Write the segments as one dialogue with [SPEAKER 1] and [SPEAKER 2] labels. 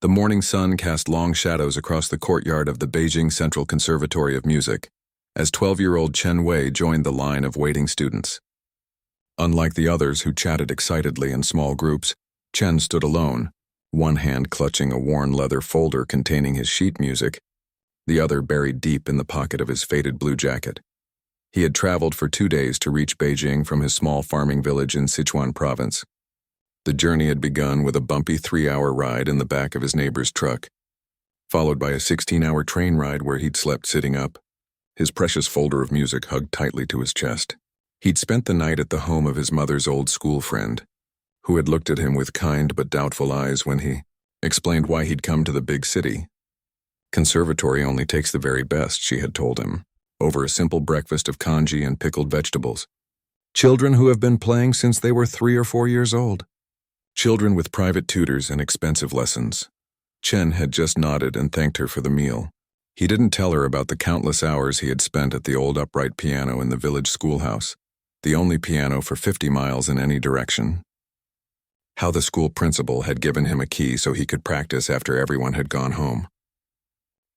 [SPEAKER 1] The morning sun cast long shadows across the courtyard of the Beijing Central Conservatory of Music, as 12-year-old Chen Wei joined the line of waiting students. Unlike the others who chatted excitedly in small groups, Chen stood alone, one hand clutching a worn leather folder containing his sheet music, the other buried deep in the pocket of his faded blue jacket. He had traveled for 2 days to reach Beijing from his small farming village in Sichuan province. The journey had begun with a bumpy 3-hour ride in the back of his neighbor's truck, followed by a 16-hour train ride where he'd slept sitting up, his precious folder of music hugged tightly to his chest. He'd spent the night at the home of his mother's old school friend, who had looked at him with kind but doubtful eyes when he explained why he'd come to the big city. Conservatory only takes the very best, she had told him, over a simple breakfast of congee and pickled vegetables. Children who have been playing since they were 3 or 4 years old. Children with private tutors and expensive lessons. Chen had just nodded and thanked her for the meal. He didn't tell her about the countless hours he had spent at the old upright piano in the village schoolhouse, the only piano for 50 miles in any direction. How the school principal had given him a key so he could practice after everyone had gone home.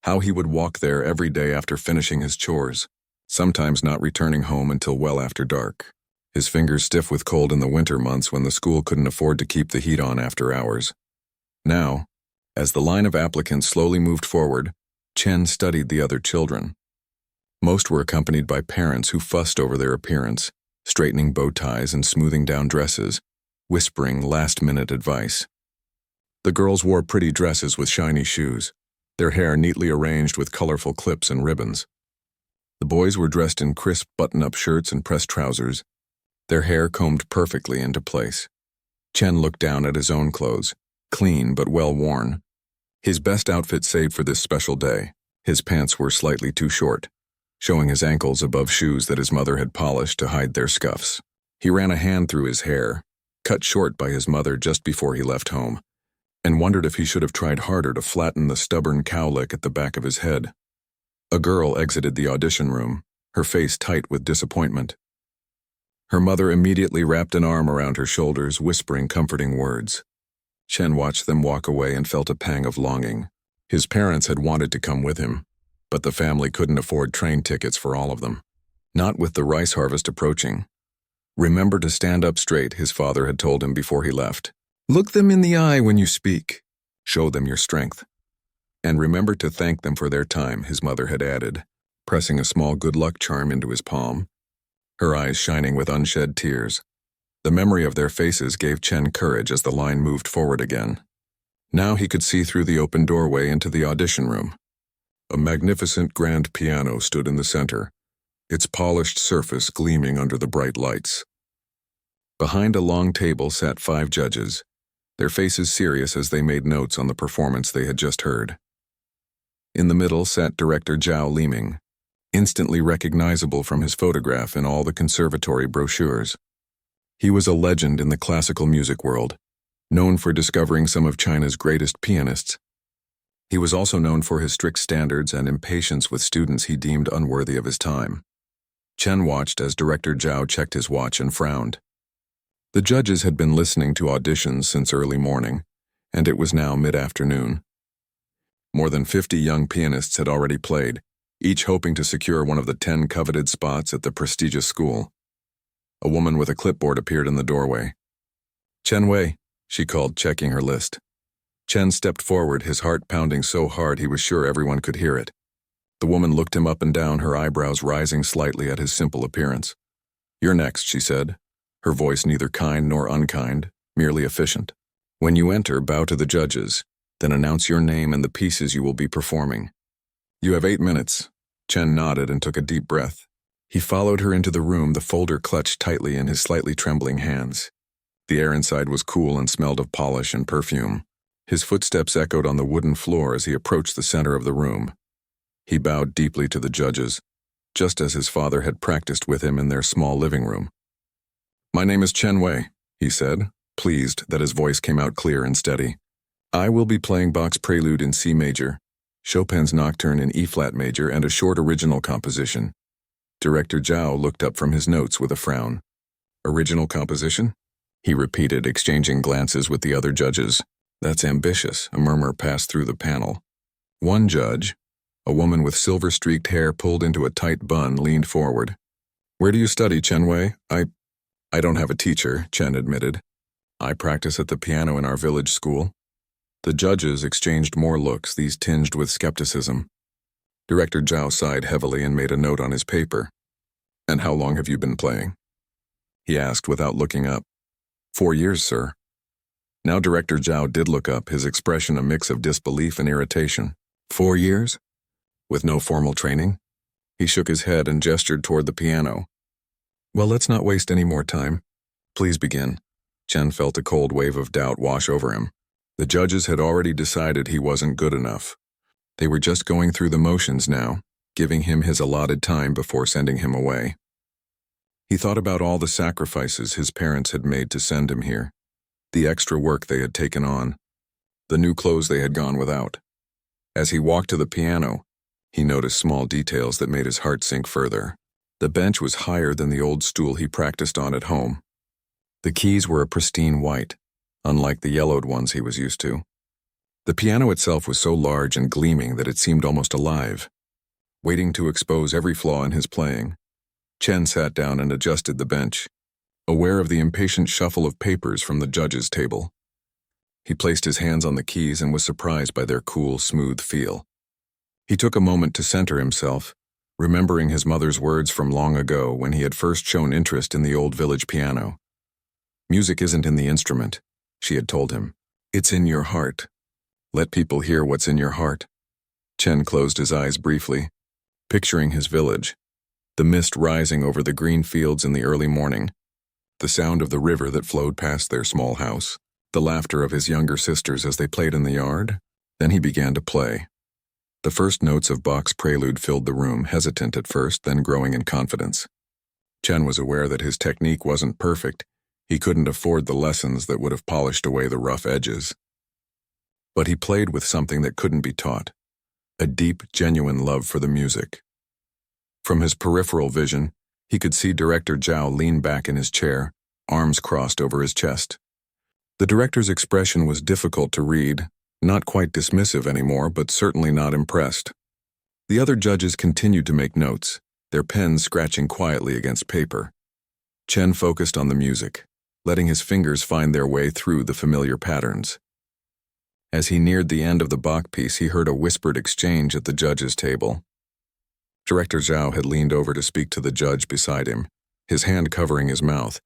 [SPEAKER 1] How he would walk there every day after finishing his chores, sometimes not returning home until well after dark, his fingers stiff with cold in the winter months when the school couldn't afford to keep the heat on after hours. Now, as the line of applicants slowly moved forward, Chen studied the other children. Most were accompanied by parents who fussed over their appearance, straightening bow ties and smoothing down dresses, whispering last-minute advice. The girls wore pretty dresses with shiny shoes, their hair neatly arranged with colorful clips and ribbons. The boys were dressed in crisp button-up shirts and pressed trousers, their hair combed perfectly into place. Chen looked down at his own clothes, clean but well-worn. His best outfit saved for this special day. His pants were slightly too short, showing his ankles above shoes that his mother had polished to hide their scuffs. He ran a hand through his hair, cut short by his mother just before he left home, and wondered if he should have tried harder to flatten the stubborn cowlick at the back of his head. A girl exited the audition room, her face tight with disappointment. Her mother immediately wrapped an arm around her shoulders, whispering comforting words. Chen watched them walk away and felt a pang of longing. His parents had wanted to come with him, but the family couldn't afford train tickets for all of them. Not with the rice harvest approaching. Remember to stand up straight, his father had told him before he left. Look them in the eye when you speak. Show them your strength. And remember to thank them for their time, his mother had added, pressing a small good luck charm into his palm, her eyes shining with unshed tears. The memory of their faces gave Chen courage as the line moved forward again. Now he could see through the open doorway into the audition room. A magnificent grand piano stood in the center, its polished surface gleaming under the bright lights. Behind a long table sat 5 judges, their faces serious as they made notes on the performance they had just heard. In the middle sat director Zhao Liming, instantly recognizable from his photograph in all the conservatory brochures. He was a legend in the classical music world, known for discovering some of China's greatest pianists. He was also known for his strict standards and impatience with students he deemed unworthy of his time. Chen watched as director Zhao checked his watch and frowned. The judges had been listening to auditions since early morning, and it was now mid-afternoon. More than 50 young pianists had already played, each hoping to secure one of the 10 coveted spots at the prestigious school. A woman with a clipboard appeared in the doorway. "Chen Wei," she called, checking her list. Chen stepped forward, his heart pounding so hard he was sure everyone could hear it. The woman looked him up and down, her eyebrows rising slightly at his simple appearance. "You're next," she said, her voice neither kind nor unkind, merely efficient. "When you enter, bow to the judges, then announce your name and the pieces you will be performing. You have 8 minutes." Chen nodded and took a deep breath. He followed her into the room, the folder clutched tightly in his slightly trembling hands. The air inside was cool and smelled of polish and perfume. His footsteps echoed on the wooden floor as he approached the center of the room. He bowed deeply to the judges, just as his father had practiced with him in their small living room. "My name is Chen Wei," he said, pleased that his voice came out clear and steady. "I will be playing Bach's Prelude in C major, Chopin's Nocturne in E-flat major, and a short original composition." Director Zhao looked up from his notes with a frown. "Original composition?" he repeated, exchanging glances with the other judges. That's ambitious, a murmur passed through the panel. One judge, a woman with silver-streaked hair pulled into a tight bun, leaned forward. Where do you study, Chen Wei? I don't have a teacher, Chen admitted. I practice at the piano in our village school. The judges exchanged more looks, these tinged with skepticism. Director Zhao sighed heavily and made a note on his paper. And how long have you been playing? He asked without looking up. 4 years, sir. Now Director Zhao did look up, his expression a mix of disbelief and irritation. 4 years? With no formal training? He shook his head and gestured toward the piano. Well, let's not waste any more time. Please begin. Chen felt a cold wave of doubt wash over him. The judges had already decided he wasn't good enough. They were just going through the motions now, giving him his allotted time before sending him away. He thought about all the sacrifices his parents had made to send him here, the extra work they had taken on, the new clothes they had gone without. As he walked to the piano, he noticed small details that made his heart sink further. The bench was higher than the old stool he practiced on at home. The keys were a pristine white, unlike the yellowed ones he was used to. The piano itself was so large and gleaming that it seemed almost alive, waiting to expose every flaw in his playing. Chen sat down and adjusted the bench, aware of the impatient shuffle of papers from the judges' table. He placed his hands on the keys and was surprised by their cool, smooth feel. He took a moment to center himself, remembering his mother's words from long ago when he had first shown interest in the old village piano. Music isn't in the instrument, she had told him. It's in your heart. Let people hear what's in your heart. Chen closed his eyes briefly, picturing his village, the mist rising over the green fields in the early morning, the sound of the river that flowed past their small house, the laughter of his younger sisters as they played in the yard. Then he began to play. The first notes of Bach's prelude filled the room, hesitant at first, then growing in confidence. Chen was aware that his technique wasn't perfect. He couldn't afford the lessons that would have polished away the rough edges. But he played with something that couldn't be taught, a deep, genuine love for the music. From his peripheral vision, he could see Director Zhao lean back in his chair, arms crossed over his chest. The director's expression was difficult to read, not quite dismissive anymore, but certainly not impressed. The other judges continued to make notes, their pens scratching quietly against paper. Chen focused on the music, letting his fingers find their way through the familiar patterns. As he neared the end of the Bach piece, he heard a whispered exchange at the judges' table. Director Zhao had leaned over to speak to the judge beside him, his hand covering his mouth.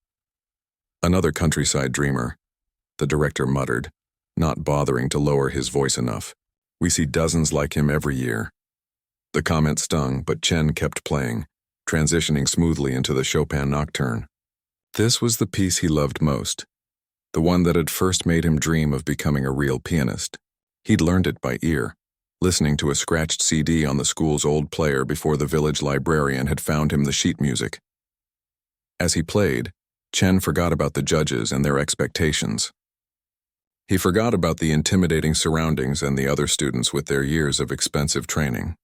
[SPEAKER 1] Another countryside dreamer, the director muttered, not bothering to lower his voice enough. We see dozens like him every year. The comment stung, but Chen kept playing, transitioning smoothly into the Chopin Nocturne. This was the piece he loved most, the one that had first made him dream of becoming a real pianist. He'd learned it by ear, listening to a scratched CD on the school's old player before the village librarian had found him the sheet music. As he played, Chen forgot about the judges and their expectations. He forgot about the intimidating surroundings and the other students with their years of expensive training.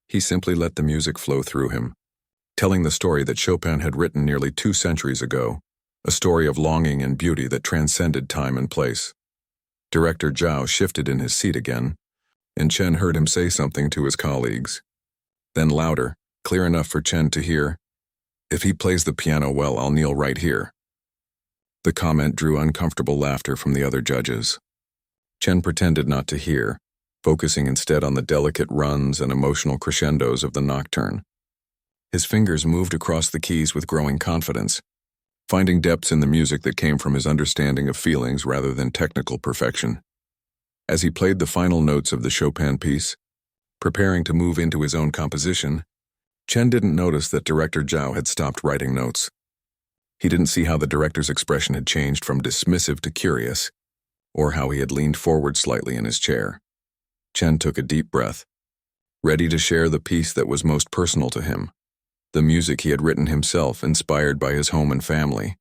[SPEAKER 1] He simply let the music flow through him, telling the story that Chopin had written nearly 2 centuries ago, a story of longing and beauty that transcended time and place. Director Zhao shifted in his seat again, and Chen heard him say something to his colleagues. Then louder, clear enough for Chen to hear, "If he plays the piano well, I'll kneel right here." The comment drew uncomfortable laughter from the other judges. Chen pretended not to hear, focusing instead on the delicate runs and emotional crescendos of the nocturne. His fingers moved across the keys with growing confidence, finding depths in the music that came from his understanding of feelings rather than technical perfection. As he played the final notes of the Chopin piece, preparing to move into his own composition, Chen didn't notice that Director Zhao had stopped writing notes. He didn't see how the director's expression had changed from dismissive to curious, or how he had leaned forward slightly in his chair. Chen took a deep breath, ready to share the piece that was most personal to him, the music he had written himself, inspired by his home and family.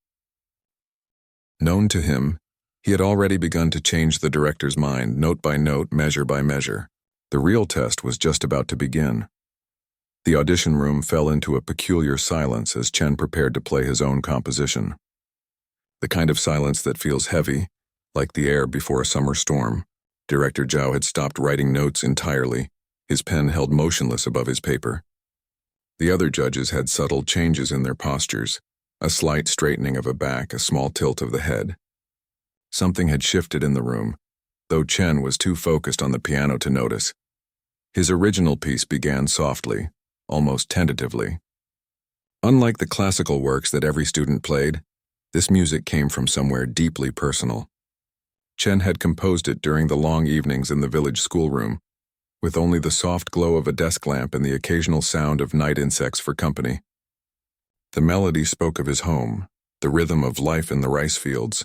[SPEAKER 1] Known to him, he had already begun to change the director's mind, note by note, measure by measure. The real test was just about to begin. The audition room fell into a peculiar silence as Chen prepared to play his own composition. The kind of silence that feels heavy, Like the air before a summer storm, Director Zhao had stopped writing notes entirely, his pen held motionless above his paper. The other judges had subtle changes in their postures, a slight straightening of a back, a small tilt of the head. Something had shifted in the room, though Chen was too focused on the piano to notice. His original piece began softly, almost tentatively. Unlike the classical works that every student played, this music came from somewhere deeply personal. Chen had composed it during the long evenings in the village schoolroom, with only the soft glow of a desk lamp and the occasional sound of night insects for company. The melody spoke of his home, the rhythm of life in the rice fields,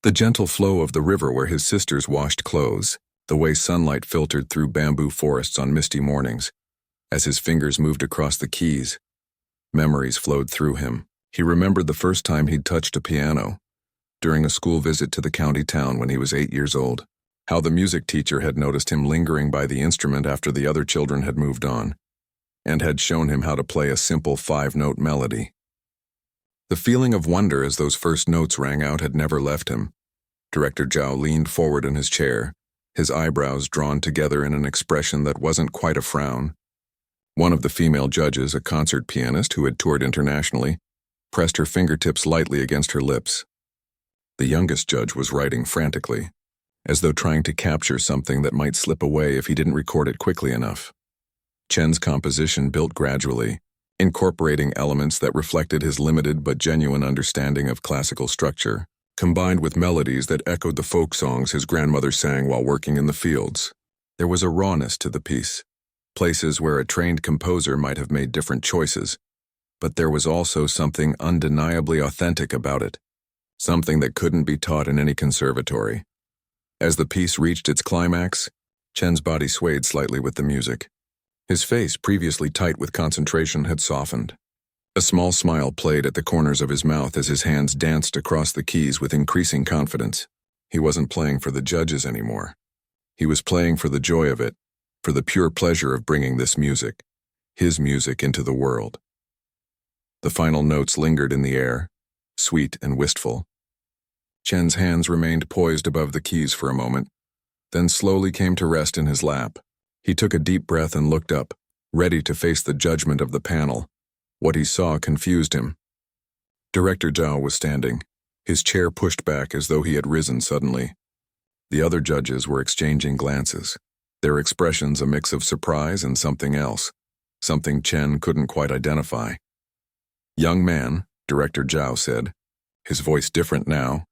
[SPEAKER 1] the gentle flow of the river where his sisters washed clothes, the way sunlight filtered through bamboo forests on misty mornings. As his fingers moved across the keys, memories flowed through him. He remembered the first time he'd touched a piano, during a school visit to the county town when he was 8 years old. How the music teacher had noticed him lingering by the instrument after the other children had moved on, and had shown him how to play a simple 5-note melody. The feeling of wonder as those first notes rang out had never left him. Director Zhao leaned forward in his chair, his eyebrows drawn together in an expression that wasn't quite a frown. One of the female judges, a concert pianist who had toured internationally, pressed her fingertips lightly against her lips. The youngest judge was writing frantically, as though trying to capture something that might slip away if he didn't record it quickly enough. Chen's composition built gradually, incorporating elements that reflected his limited but genuine understanding of classical structure, combined with melodies that echoed the folk songs his grandmother sang while working in the fields. There was a rawness to the piece, places where a trained composer might have made different choices, but there was also something undeniably authentic about it, something that couldn't be taught in any conservatory. As the piece reached its climax, Chen's body swayed slightly with the music. His face, previously tight with concentration, had softened. A small smile played at the corners of his mouth as his hands danced across the keys with increasing confidence. He wasn't playing for the judges anymore. He was playing for the joy of it, for the pure pleasure of bringing this music, his music, into the world. The final notes lingered in the air, sweet and wistful. Chen's hands remained poised above the keys for a moment, then slowly came to rest in his lap. He took a deep breath and looked up, ready to face the judgment of the panel. What he saw confused him. Director Zhao was standing, his chair pushed back as though he had risen suddenly. The other judges were exchanging glances, their expressions a mix of surprise and something else, something Chen couldn't quite identify. "Young man," Director Zhao said, his voice different now,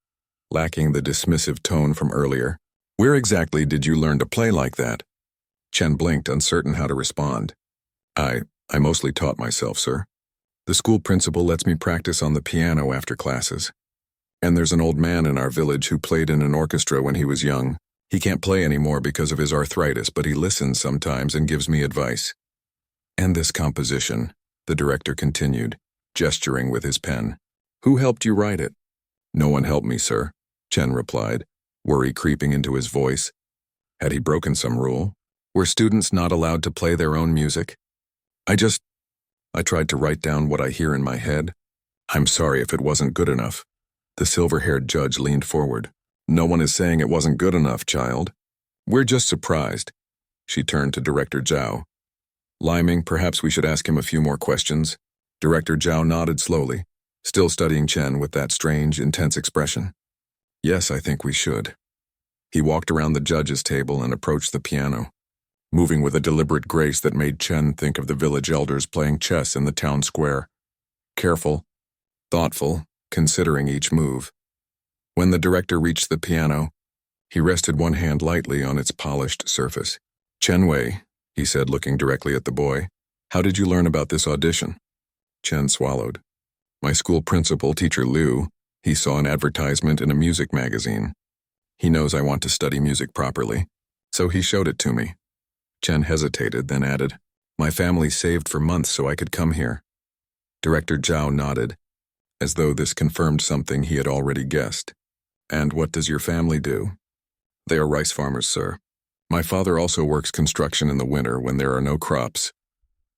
[SPEAKER 1] lacking the dismissive tone from earlier. "Where exactly did you learn to play like that?" Chen blinked, uncertain how to respond. I mostly taught myself, sir. The school principal lets me practice on the piano after classes. And there's an old man in our village who played in an orchestra when he was young. He can't play anymore because of his arthritis, but he listens sometimes and gives me advice." "And this composition," the director continued, gesturing with his pen. "Who helped you write it?" "No one helped me, sir," Chen replied, worry creeping into his voice. Had he broken some rule? Were students not allowed to play their own music? I tried to write down what I hear in my head. I'm sorry if it wasn't good enough." The silver-haired judge leaned forward. "No one is saying it wasn't good enough, child. We're just surprised." She turned to Director Zhao. "Liming, perhaps we should ask him a few more questions." Director Zhao nodded slowly, still studying Chen with that strange, intense expression. "Yes, I think we should." He walked around the judges' table and approached the piano, moving with a deliberate grace that made Chen think of the village elders playing chess in the town square. Careful, thoughtful, considering each move. When the director reached the piano, he rested one hand lightly on its polished surface. "Chen Wei," he said, looking directly at the boy, "how did you learn about this audition?" Chen swallowed. "My school principal, Teacher Liu, he saw an advertisement in a music magazine. He knows I want to study music properly, so he showed it to me." Chen hesitated, then added, "My family saved for months so I could come here." Director Zhao nodded, as though this confirmed something he had already guessed. "And what does your family do?" "They are rice farmers, sir. My father also works construction in the winter when there are no crops."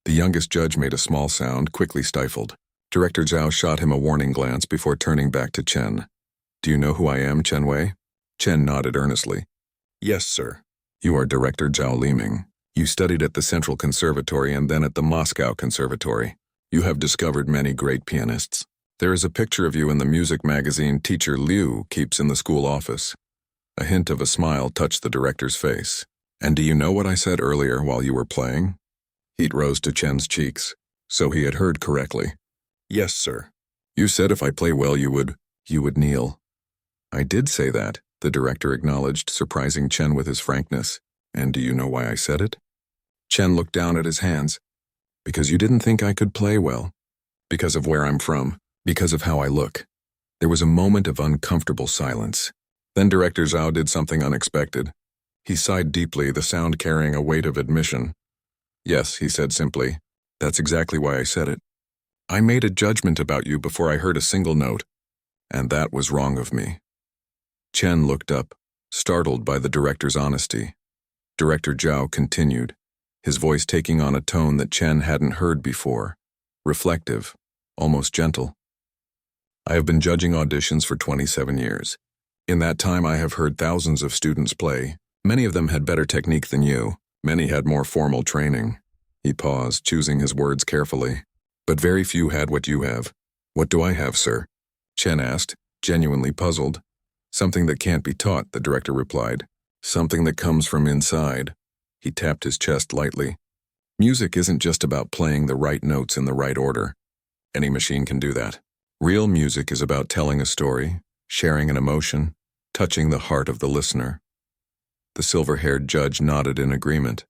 [SPEAKER 1] The youngest judge made a small sound, quickly stifled. Director Zhao shot him a warning glance before turning back to Chen. "Do you know who I am, Chen Wei?" Chen nodded earnestly. Yes, sir. You are Director Zhao Liming. You studied at the Central Conservatory and then at the Moscow Conservatory. You have discovered many great pianists. There is a picture of you in the music magazine Teacher Liu keeps in the school office. A hint of a smile touched the director's face. And do you know what I said earlier while you were playing? Heat rose to Chen's cheeks. So he had heard correctly. Yes, sir. You said if I play well you would kneel. I did say that, the director acknowledged, surprising Chen with his frankness. And do you know why I said it? Chen looked down at his hands. Because you didn't think I could play well. Because of where I'm from. Because of how I look. There was a moment of uncomfortable silence. Then Director Zhao did something unexpected. He sighed deeply, the sound carrying a weight of admission. Yes, he said simply. That's exactly why I said it. I made a judgment about you before I heard a single note. And that was wrong of me. Chen looked up, startled by the director's honesty. Director Zhao continued, his voice taking on a tone that Chen hadn't heard before. Reflective, almost gentle. I have been judging auditions for 27 years. In that time I have heard thousands of students play. Many of them had better technique than you. Many had more formal training. He paused, choosing his words carefully. But very few had what you have. What do I have, sir? Chen asked, genuinely puzzled. Something that can't be taught, the director replied. Something that comes from inside. He tapped his chest lightly. Music isn't just about playing the right notes in the right order. Any machine can do that. Real music is about telling a story, sharing an emotion, touching the heart of the listener. The silver-haired judge nodded in agreement.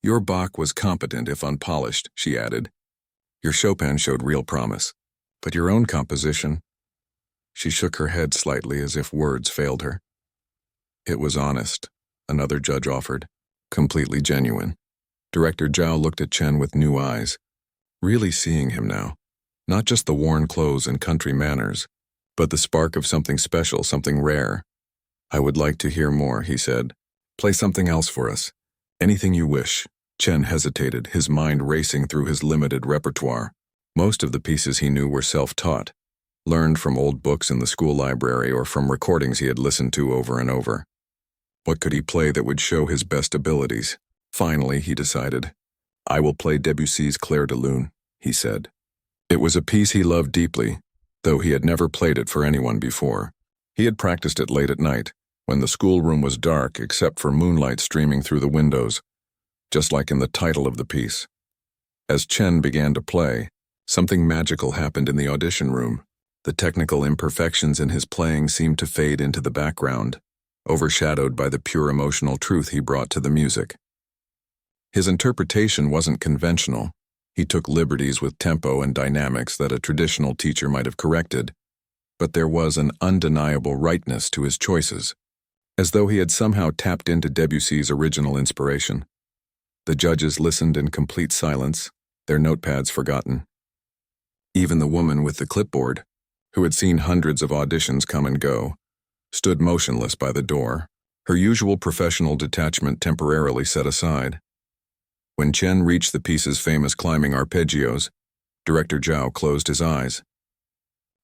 [SPEAKER 1] Your Bach was competent if unpolished, she added. Your Chopin showed real promise. But your own composition... She shook her head slightly as if words failed her. It was honest, another judge offered. Completely genuine. Director Zhao looked at Chen with new eyes, really seeing him now. Not just the worn clothes and country manners, but the spark of something special, something rare. I would like to hear more, he said. Play something else for us. Anything you wish. Chen hesitated, his mind racing through his limited repertoire. Most of the pieces he knew were self-taught, learned from old books in the school library or from recordings he had listened to over and over. What could he play that would show his best abilities? Finally, he decided. I will play Debussy's Clair de Lune, he said. It was a piece he loved deeply, though he had never played it for anyone before. He had practiced it late at night, when the schoolroom was dark except for moonlight streaming through the windows, just like in the title of the piece. As Chen began to play, something magical happened in the audition room. The technical imperfections in his playing seemed to fade into the background, overshadowed by the pure emotional truth he brought to the music. His interpretation wasn't conventional. He took liberties with tempo and dynamics that a traditional teacher might have corrected, but there was an undeniable rightness to his choices, as though he had somehow tapped into Debussy's original inspiration. The judges listened in complete silence, their notepads forgotten. Even the woman with the clipboard, who had seen hundreds of auditions come and go, stood motionless by the door, her usual professional detachment temporarily set aside. When Chen reached the piece's famous climbing arpeggios, Director Zhao closed his eyes.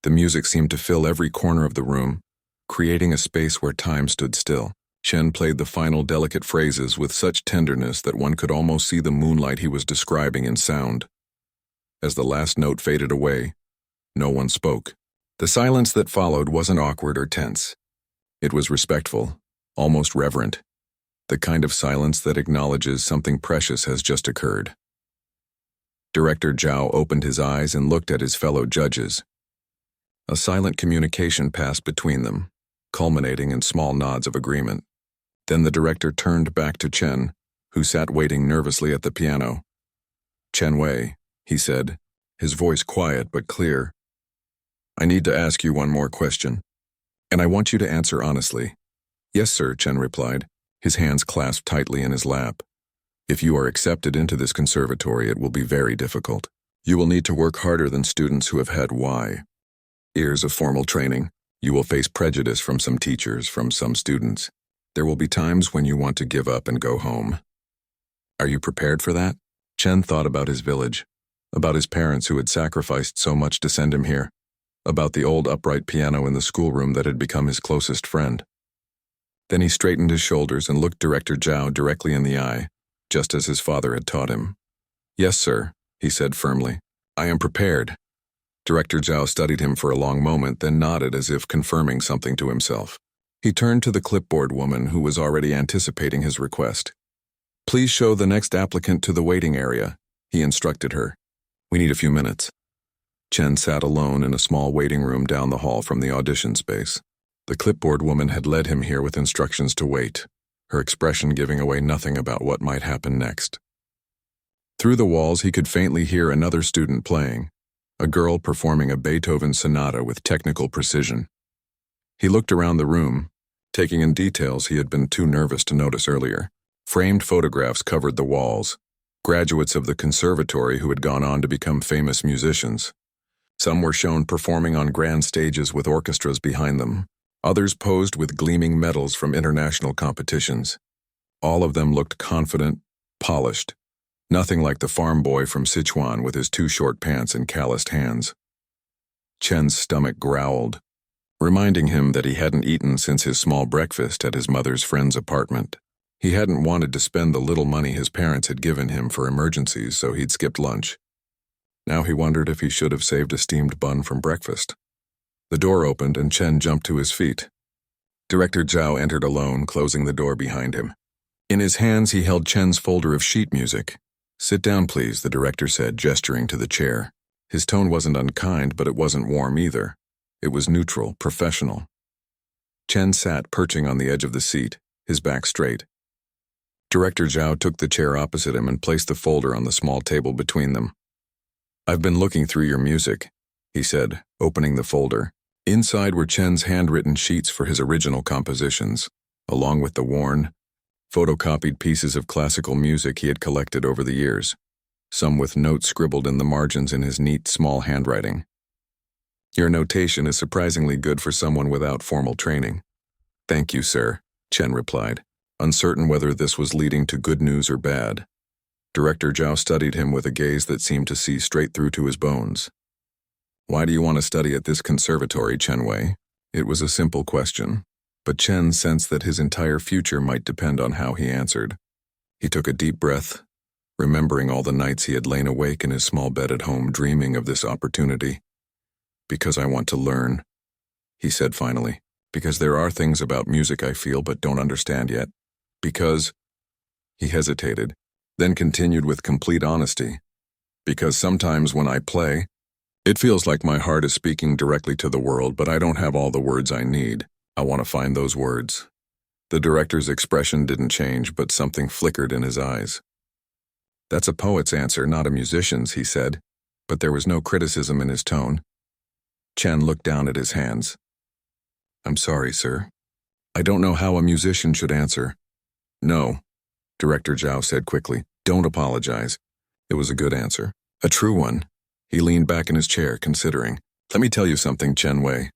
[SPEAKER 1] The music seemed to fill every corner of the room, creating a space where time stood still. Chen played the final delicate phrases with such tenderness that one could almost see the moonlight he was describing in sound. As the last note faded away, no one spoke. The silence that followed wasn't awkward or tense. It was respectful, almost reverent, the kind of silence that acknowledges something precious has just occurred. Director Zhao opened his eyes and looked at his fellow judges. A silent communication passed between them, culminating in small nods of agreement. Then the director turned back to Chen, who sat waiting nervously at the piano. Chen Wei, he said, his voice quiet but clear. I need to ask you one more question, and I want you to answer honestly. Yes, sir, Chen replied, his hands clasped tightly in his lap. If you are accepted into this conservatory, it will be very difficult. You will need to work harder than students who have had years of formal training. You will face prejudice from some teachers, from some students. There will be times when you want to give up and go home. Are you prepared for that? Chen thought about his village, about his parents who had sacrificed so much to send him here, about the old upright piano in the schoolroom that had become his closest friend. Then he straightened his shoulders and looked Director Zhao directly in the eye, just as his father had taught him. "Yes, sir," he said firmly. "I am prepared." Director Zhao studied him for a long moment, then nodded as if confirming something to himself. He turned to the clipboard woman who was already anticipating his request. "Please show the next applicant to the waiting area," he instructed her. "We need a few minutes." Chen sat alone in a small waiting room down the hall from the audition space. The clipboard woman had led him here with instructions to wait, her expression giving away nothing about what might happen next. Through the walls, he could faintly hear another student playing, a girl performing a Beethoven sonata with technical precision. He looked around the room, taking in details he had been too nervous to notice earlier. Framed photographs covered the walls, graduates of the conservatory who had gone on to become famous musicians. Some were shown performing on grand stages with orchestras behind them. Others posed with gleaming medals from international competitions. All of them looked confident, polished, nothing like the farm boy from Sichuan with his too short pants and calloused hands. Chen's stomach growled, reminding him that he hadn't eaten since his small breakfast at his mother's friend's apartment. He hadn't wanted to spend the little money his parents had given him for emergencies, so he'd skipped lunch. Now he wondered if he should have saved a steamed bun from breakfast. The door opened and Chen jumped to his feet. Director Zhao entered alone, closing the door behind him. In his hands he held Chen's folder of sheet music. "Sit down, please," the director said, gesturing to the chair. His tone wasn't unkind, but it wasn't warm either. It was neutral, professional. Chen sat perching on the edge of the seat, his back straight. Director Zhao took the chair opposite him and placed the folder on the small table between them. "I've been looking through your music," he said, opening the folder. Inside were Chen's handwritten sheets for his original compositions, along with the worn, photocopied pieces of classical music he had collected over the years, some with notes scribbled in the margins in his neat, small handwriting. "Your notation is surprisingly good for someone without formal training." "Thank you, sir," Chen replied, uncertain whether this was leading to good news or bad. Director Zhao studied him with a gaze that seemed to see straight through to his bones. "Why do you want to study at this conservatory, Chen Wei?" It was a simple question, but Chen sensed that his entire future might depend on how he answered. He took a deep breath, remembering all the nights he had lain awake in his small bed at home dreaming of this opportunity. "Because I want to learn," he said finally. "Because there are things about music I feel but don't understand yet. Because—" He hesitated, then continued with complete honesty. "Because sometimes when I play, it feels like my heart is speaking directly to the world, but I don't have all the words I need. I want to find those words." The director's expression didn't change, but something flickered in his eyes. "That's a poet's answer, not a musician's," he said, but there was no criticism in his tone. Chen looked down at his hands. "I'm sorry, sir. I don't know how a musician should answer." "No," Director Zhao said quickly. "Don't apologize. It was a good answer. A true one." He leaned back in his chair, considering. "Let me tell you something, Chen Wei.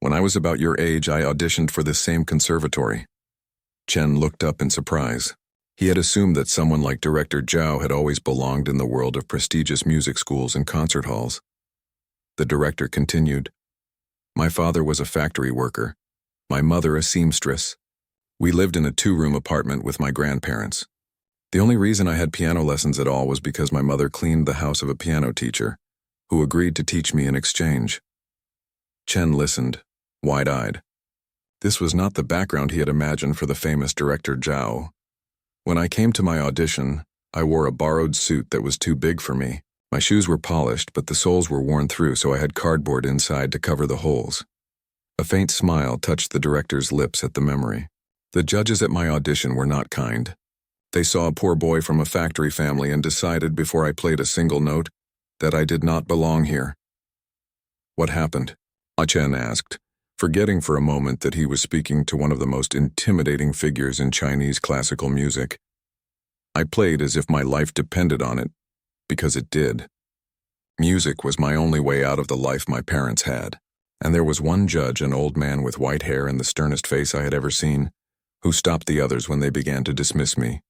[SPEAKER 1] When I was about your age, I auditioned for this same conservatory." Chen looked up in surprise. He had assumed that someone like Director Zhao had always belonged in the world of prestigious music schools and concert halls. The director continued. "My father was a factory worker. My mother a seamstress. We lived in a 2-room apartment with my grandparents. The only reason I had piano lessons at all was because my mother cleaned the house of a piano teacher, who agreed to teach me in exchange." Chen listened, wide-eyed. This was not the background he had imagined for the famous Director Zhao. "When I came to my audition, I wore a borrowed suit that was too big for me. My shoes were polished, but the soles were worn through, so I had cardboard inside to cover the holes." A faint smile touched the director's lips at the memory. "The judges at my audition were not kind. They saw a poor boy from a factory family and decided, before I played a single note, that I did not belong here." "What happened?" Chen asked, forgetting for a moment that he was speaking to one of the most intimidating figures in Chinese classical music. "I played as if my life depended on it, because it did. Music was my only way out of the life my parents had. And there was one judge, an old man with white hair and the sternest face I had ever seen, who stopped the others when they began to dismiss me.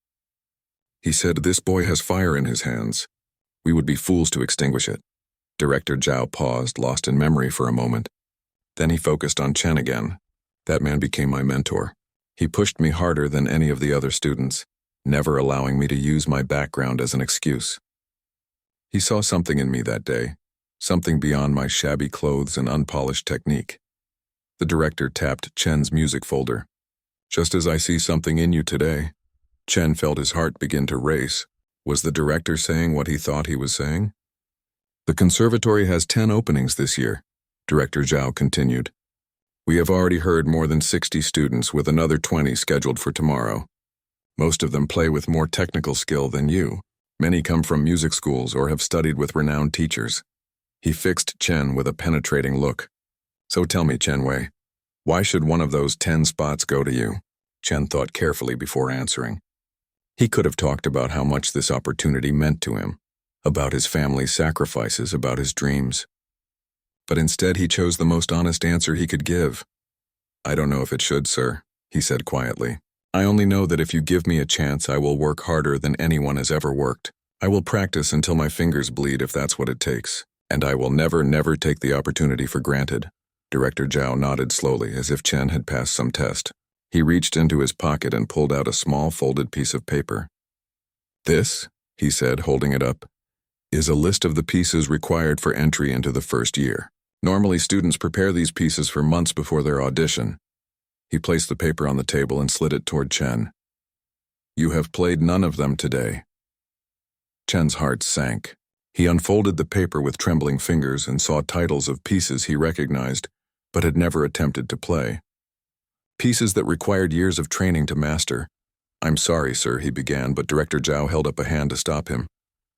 [SPEAKER 1] He said, 'This boy has fire in his hands. We would be fools to extinguish it.'" Director Zhao paused, lost in memory for a moment. Then he focused on Chen again. "That man became my mentor. He pushed me harder than any of the other students, never allowing me to use my background as an excuse. He saw something in me that day, something beyond my shabby clothes and unpolished technique. The director tapped Chen's music folder. "Just as I see something in you today." Chen felt his heart begin to race. Was the director saying what he thought he was saying? "The conservatory has 10 openings this year," Director Zhao continued. "We have already heard more than 60 students, with another 20 scheduled for tomorrow. Most of them play with more technical skill than you. Many come from music schools or have studied with renowned teachers." He fixed Chen with a penetrating look. "So tell me, Chen Wei, why should one of those 10 spots go to you?" Chen thought carefully before answering. He could have talked about how much this opportunity meant to him, about his family's sacrifices, about his dreams. But instead he chose the most honest answer he could give. "I don't know if it should, sir," he said quietly. "I only know that if you give me a chance, I will work harder than anyone has ever worked. I will practice until my fingers bleed if that's what it takes. And I will never take the opportunity for granted." Director Zhao nodded slowly, as if Chen had passed some test. He reached into his pocket and pulled out a small folded piece of paper. "This," he said, holding it up, "is a list of the pieces required for entry into the first year. Normally, students prepare these pieces for months before their audition." He placed the paper on the table and slid it toward Chen. "You have played none of them today." Chen's heart sank. He unfolded the paper with trembling fingers and saw titles of pieces he recognized, but had never attempted to play. Pieces that required years of training to master. "I'm sorry, sir," he began, but Director Zhao held up a hand to stop him.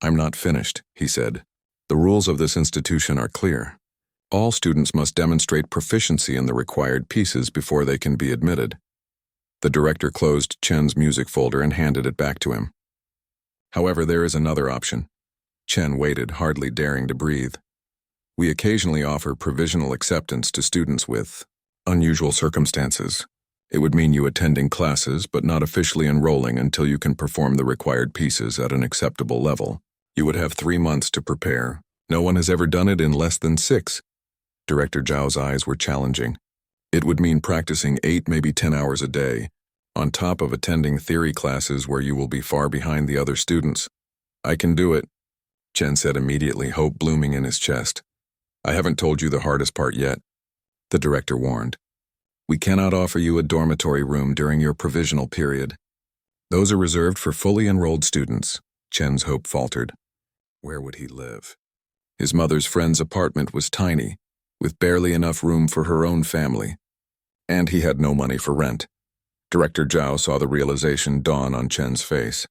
[SPEAKER 1] "I'm not finished," he said. "The rules of this institution are clear. All students must demonstrate proficiency in the required pieces before they can be admitted." The director closed Chen's music folder and handed it back to him. "However, there is another option." Chen waited, hardly daring to breathe. "We occasionally offer provisional acceptance to students with unusual circumstances. It would mean you attending classes but not officially enrolling until you can perform the required pieces at an acceptable level. You would have 3 months to prepare. No one has ever done it in less than 6. Director Zhao's eyes were challenging. "It would mean practicing 8, maybe 10 hours a day, on top of attending theory classes where you will be far behind the other students." "I can do it," Chen said immediately, hope blooming in his chest. "I haven't told you the hardest part yet," the director warned. "We cannot offer you a dormitory room during your provisional period. Those are reserved for fully enrolled students." Chen's hope faltered. Where would he live? His mother's friend's apartment was tiny, with barely enough room for her own family. And he had no money for rent. Director Zhao saw the realization dawn on Chen's face.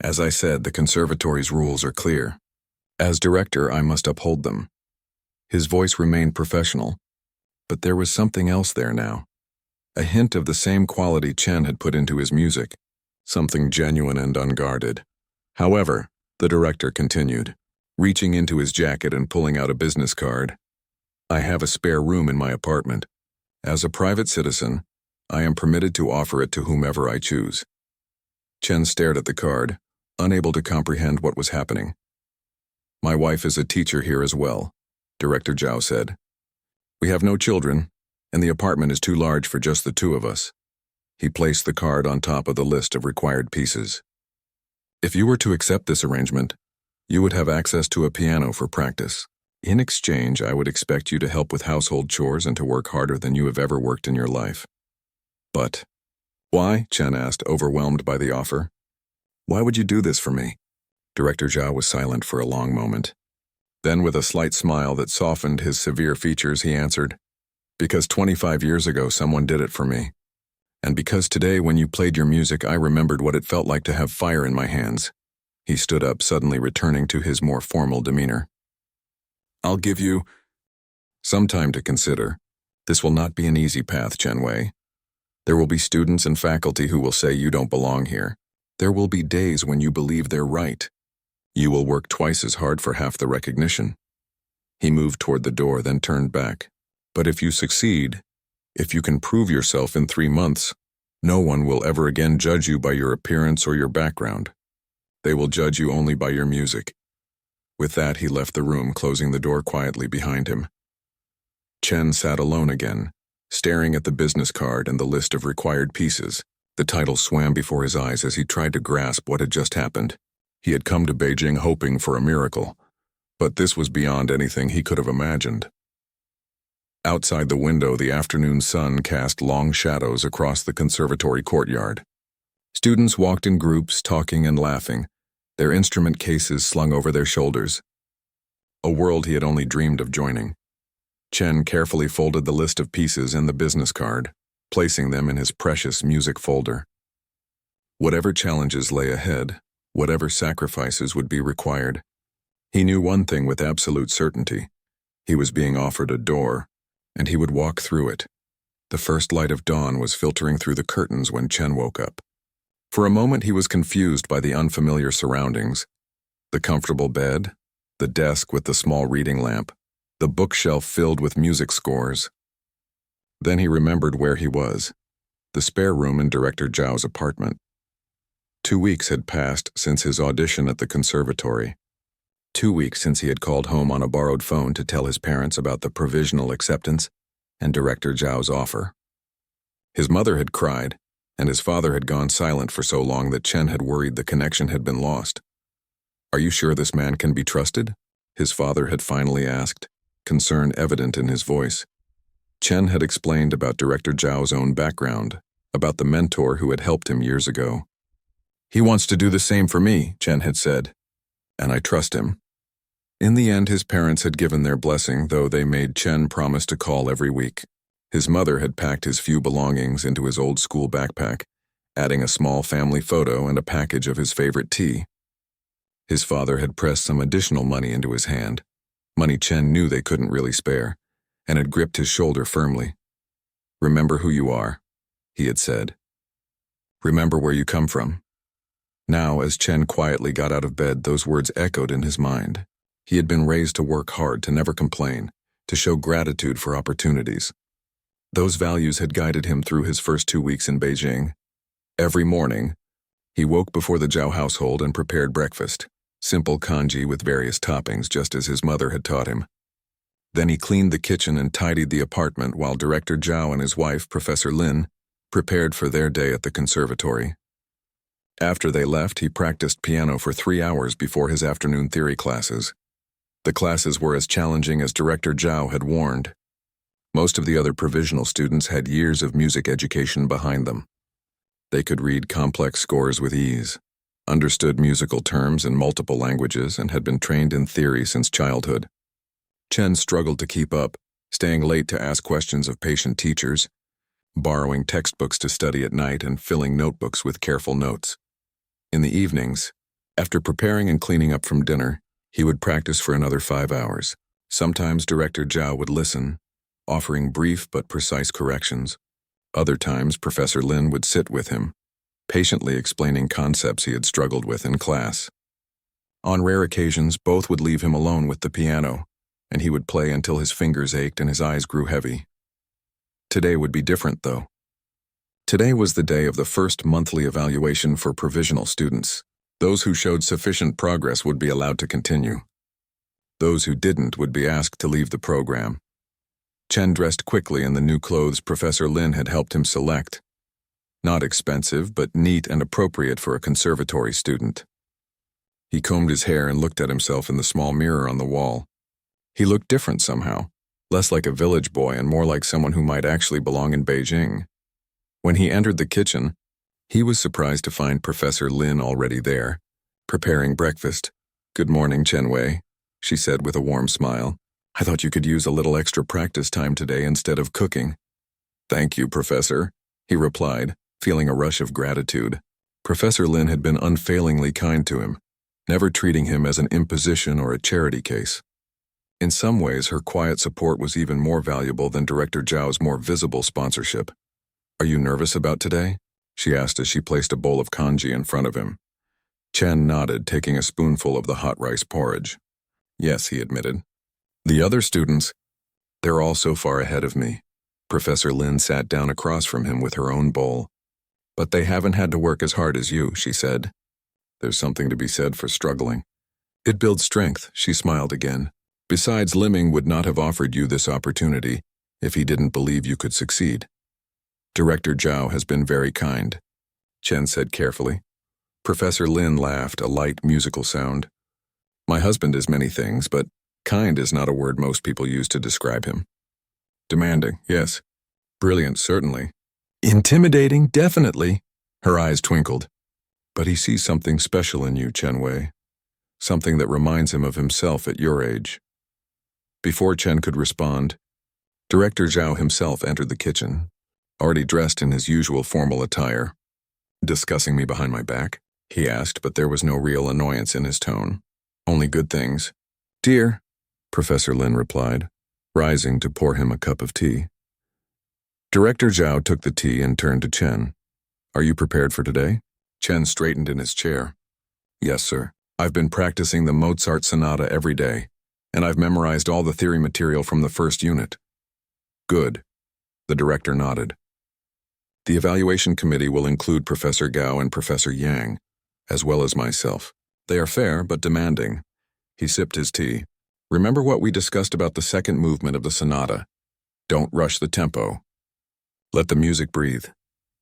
[SPEAKER 1] "As I said, the conservatory's rules are clear. As director, I must uphold them." His voice remained professional, but there was something else there now. A hint of the same quality Chen had put into his music, something genuine and unguarded. "However," the director continued, reaching into his jacket and pulling out a business card, "I have a spare room in my apartment. As a private citizen, I am permitted to offer it to whomever I choose." Chen stared at the card, unable to comprehend what was happening. "My wife is a teacher here as well," Director Zhao said. "We have no children, and the apartment is too large for just the 2 of us." He placed the card on top of the list of required pieces. "If you were to accept this arrangement, you would have access to a piano for practice. In exchange, I would expect you to help with household chores and to work harder than you have ever worked in your life." "But why?" Chen asked, overwhelmed by the offer. "Why would you do this for me?" Director Zhao was silent for a long moment. Then, with a slight smile that softened his severe features, he answered, "Because 25 years ago someone did it for me. And because today when you played your music I remembered what it felt like to have fire in my hands." He stood up, suddenly returning to his more formal demeanor. "I'll give you some time to consider. This will not be an easy path, Chen Wei. There will be students and faculty who will say you don't belong here. There will be days when you believe they're right. You will work twice as hard for half the recognition." He moved toward the door, then turned back. "But if you succeed, if you can prove yourself in 3 months, no one will ever again judge you by your appearance or your background. They will judge you only by your music." With that, he left the room, closing the door quietly behind him. Chen sat alone again, staring at the business card and the list of required pieces. The title swam before his eyes as he tried to grasp what had just happened. He had come to Beijing hoping for a miracle, but this was beyond anything he could have imagined. Outside the window, the afternoon sun cast long shadows across the conservatory courtyard. Students walked in groups, talking and laughing, their instrument cases slung over their shoulders. A world he had only dreamed of joining. Chen carefully folded the list of pieces and the business card, placing them in his precious music folder. Whatever challenges lay ahead, whatever sacrifices would be required, he knew one thing with absolute certainty. He was being offered a door, and he would walk through it. The first light of dawn was filtering through the curtains when Chen woke up. For a moment he was confused by the unfamiliar surroundings. The comfortable bed, the desk with the small reading lamp, the bookshelf filled with music scores. Then he remembered where he was, the spare room in Director Zhao's apartment. 2 weeks had passed since his audition at the conservatory. 2 weeks since he had called home on a borrowed phone to tell his parents about the provisional acceptance and Director Zhao's offer. His mother had cried, and his father had gone silent for so long that Chen had worried the connection had been lost. "Are you sure this man can be trusted?" his father had finally asked, concern evident in his voice. Chen had explained about Director Zhao's own background, about the mentor who had helped him years ago. "He wants to do the same for me," Chen had said, "and I trust him." In the end, his parents had given their blessing, though they made Chen promise to call every week. His mother had packed his few belongings into his old school backpack, adding a small family photo and a package of his favorite tea. His father had pressed some additional money into his hand, money Chen knew they couldn't really spare, and had gripped his shoulder firmly. "Remember who you are," he had said. "Remember where you come from." Now, as Chen quietly got out of bed, those words echoed in his mind. He had been raised to work hard, to never complain, to show gratitude for opportunities. Those values had guided him through his first 2 weeks in Beijing. Every morning, he woke before the Zhao household and prepared breakfast, simple congee with various toppings, just as his mother had taught him. Then he cleaned the kitchen and tidied the apartment while Director Zhao and his wife, Professor Lin, prepared for their day at the conservatory. After they left, he practiced piano for 3 hours before his afternoon theory classes. The classes were as challenging as Director Zhao had warned. Most of the other provisional students had years of music education behind them. They could read complex scores with ease, understood musical terms in multiple languages, and had been trained in theory since childhood. Chen struggled to keep up, staying late to ask questions of patient teachers, borrowing textbooks to study at night, and filling notebooks with careful notes. In the evenings, after preparing and cleaning up from dinner, he would practice for another 5 hours. Sometimes Director Zhao would listen, offering brief but precise corrections. Other times, Professor Lin would sit with him, patiently explaining concepts he had struggled with in class. On rare occasions, both would leave him alone with the piano, and he would play until his fingers ached and his eyes grew heavy. Today would be different, though. Today was the day of the first monthly evaluation for provisional students. Those who showed sufficient progress would be allowed to continue. Those who didn't would be asked to leave the program. Chen dressed quickly in the new clothes Professor Lin had helped him select. Not expensive, but neat and appropriate for a conservatory student. He combed his hair and looked at himself in the small mirror on the wall. He looked different somehow, less like a village boy and more like someone who might actually belong in Beijing. When he entered the kitchen, he was surprised to find Professor Lin already there, preparing breakfast. "Good morning, Chen Wei," she said with a warm smile. "I thought you could use a little extra practice time today instead of cooking." "Thank you, Professor," he replied, feeling a rush of gratitude. Professor Lin had been unfailingly kind to him, never treating him as an imposition or a charity case. In some ways, her quiet support was even more valuable than Director Zhao's more visible sponsorship. "Are you nervous about today?" she asked as she placed a bowl of congee in front of him. Chen nodded, taking a spoonful of the hot rice porridge. "Yes," he admitted. "The other students, they're all so far ahead of me." Professor Lin sat down across from him with her own bowl. "But they haven't had to work as hard as you," she said. "There's something to be said for struggling. It builds strength," she smiled again. "Besides, Liming would not have offered you this opportunity if he didn't believe you could succeed. Director Zhao has been very kind, Chen said carefully. Professor Lin laughed, a light musical sound. My husband is many things, but kind is not a word most people use to describe him. Demanding, yes. Brilliant, certainly. Intimidating, definitely. Her eyes twinkled. But he sees something special in you, Chen Wei. Something that reminds him of himself at your age. Before Chen could respond, Director Zhao himself entered the kitchen, already dressed in his usual formal attire. Discussing me behind my back? He asked, but there was no real annoyance in his tone. Only good things. Dear, Professor Lin replied, rising to pour him a cup of tea. Director Zhao took the tea and turned to Chen. Are you prepared for today? Chen straightened in his chair. Yes, sir. I've been practicing the Mozart sonata every day, and I've memorized all the theory material from the first unit. Good. The director nodded. The evaluation committee will include Professor Gao and Professor Yang, as well as myself. They are fair but demanding. He sipped his tea. Remember what we discussed about the second movement of the sonata. Don't rush the tempo. Let the music breathe.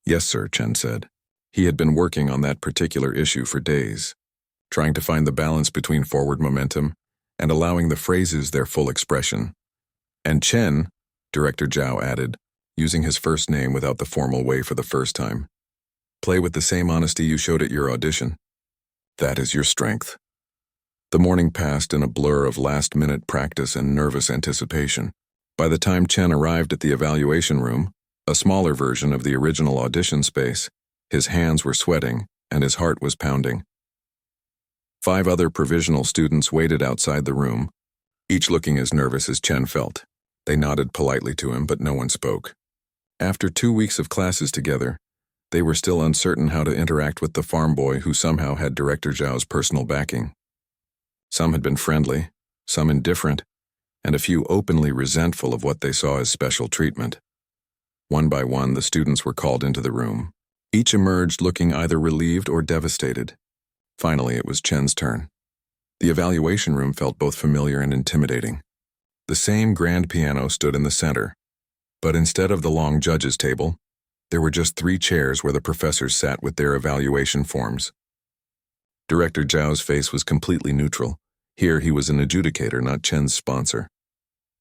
[SPEAKER 1] Yes, sir, Chen said. He had been working on that particular issue for days, trying to find the balance between forward momentum and allowing the phrases their full expression. And Chen, Director Zhao added, using his first name without the formal way for the first time. Play with the same honesty you showed at your audition. That is your strength. The morning passed in a blur of last-minute practice and nervous anticipation. By the time Chen arrived at the evaluation room, a smaller version of the original audition space, his hands were sweating and his heart was pounding. 5 other provisional students waited outside the room, each looking as nervous as Chen felt. They nodded politely to him, but no one spoke. After 2 weeks of classes together, they were still uncertain how to interact with the farm boy who somehow had Director Zhao's personal backing. Some had been friendly, some indifferent, and a few openly resentful of what they saw as special treatment. One by one, the students were called into the room. Each emerged looking either relieved or devastated. Finally, it was Chen's turn. The evaluation room felt both familiar and intimidating. The same grand piano stood in the center, but instead of the long judges' table, there were just 3 chairs where the professors sat with their evaluation forms. Director Zhao's face was completely neutral. Here he was an adjudicator, not Chen's sponsor.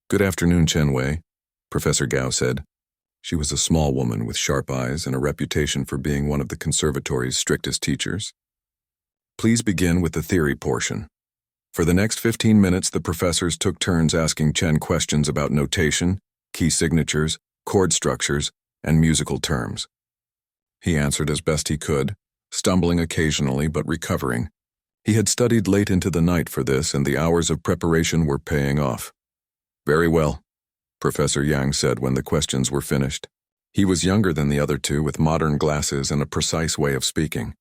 [SPEAKER 1] Good afternoon, Chen Wei, Professor Gao said. She was a small woman with sharp eyes and a reputation for being one of the conservatory's strictest teachers. Please begin with the theory portion. For the next 15 minutes, the professors took turns asking Chen questions about notation, key signatures, chord structures, and musical terms. He answered as best he could, stumbling occasionally but recovering. He had studied late into the night for this, and the hours of preparation were paying off. Very well, Professor Yang said when the questions were finished. He was younger than the other 2 with modern glasses and a precise way of speaking.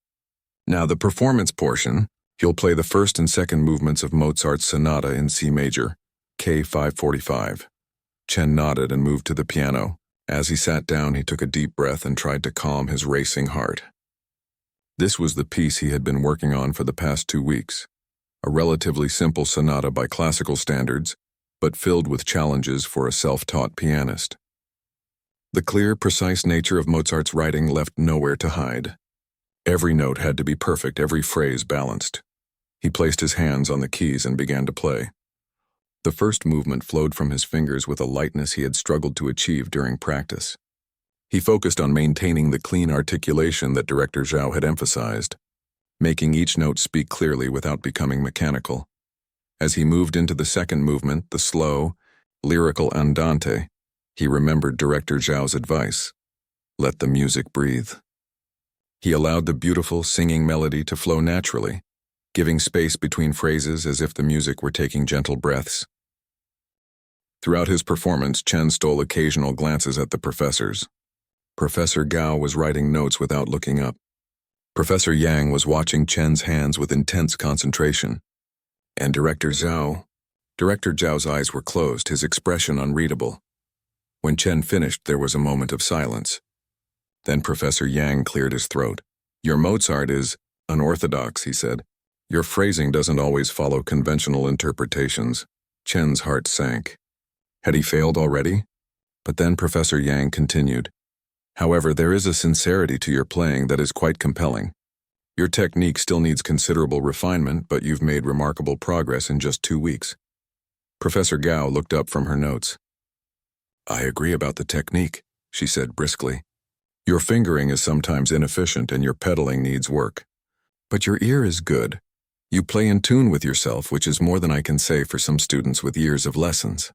[SPEAKER 1] Now the performance portion, you'll play the first and second movements of Mozart's sonata in C major, K545. Chen nodded and moved to the piano. As he sat down, he took a deep breath and tried to calm his racing heart. This was the piece he had been working on for the past 2 weeks. A relatively simple sonata by classical standards, but filled with challenges for a self-taught pianist. The clear, precise nature of Mozart's writing left nowhere to hide. Every note had to be perfect, every phrase balanced. He placed his hands on the keys and began to play. The first movement flowed from his fingers with a lightness he had struggled to achieve during practice. He focused on maintaining the clean articulation that Director Zhao had emphasized, making each note speak clearly without becoming mechanical. As he moved into the second movement, the slow, lyrical andante, he remembered Director Zhao's advice: let the music breathe. He allowed the beautiful singing melody to flow naturally, giving space between phrases as if the music were taking gentle breaths. Throughout his performance, Chen stole occasional glances at the professors. Professor Gao was writing notes without looking up. Professor Yang was watching Chen's hands with intense concentration. And Director Zhao's eyes were closed, his expression unreadable. When Chen finished, there was a moment of silence. Then Professor Yang cleared his throat. Your Mozart is unorthodox, he said. Your phrasing doesn't always follow conventional interpretations. Chen's heart sank. Had he failed already? But then Professor Yang continued, "However, there is a sincerity to your playing that is quite compelling. Your technique still needs considerable refinement, but you've made remarkable progress in just 2 weeks." Professor Gao looked up from her notes. "I agree about the technique," she said briskly. "Your fingering is sometimes inefficient and your pedaling needs work. But your ear is good. You play in tune with yourself, which is more than I can say for some students with years of lessons."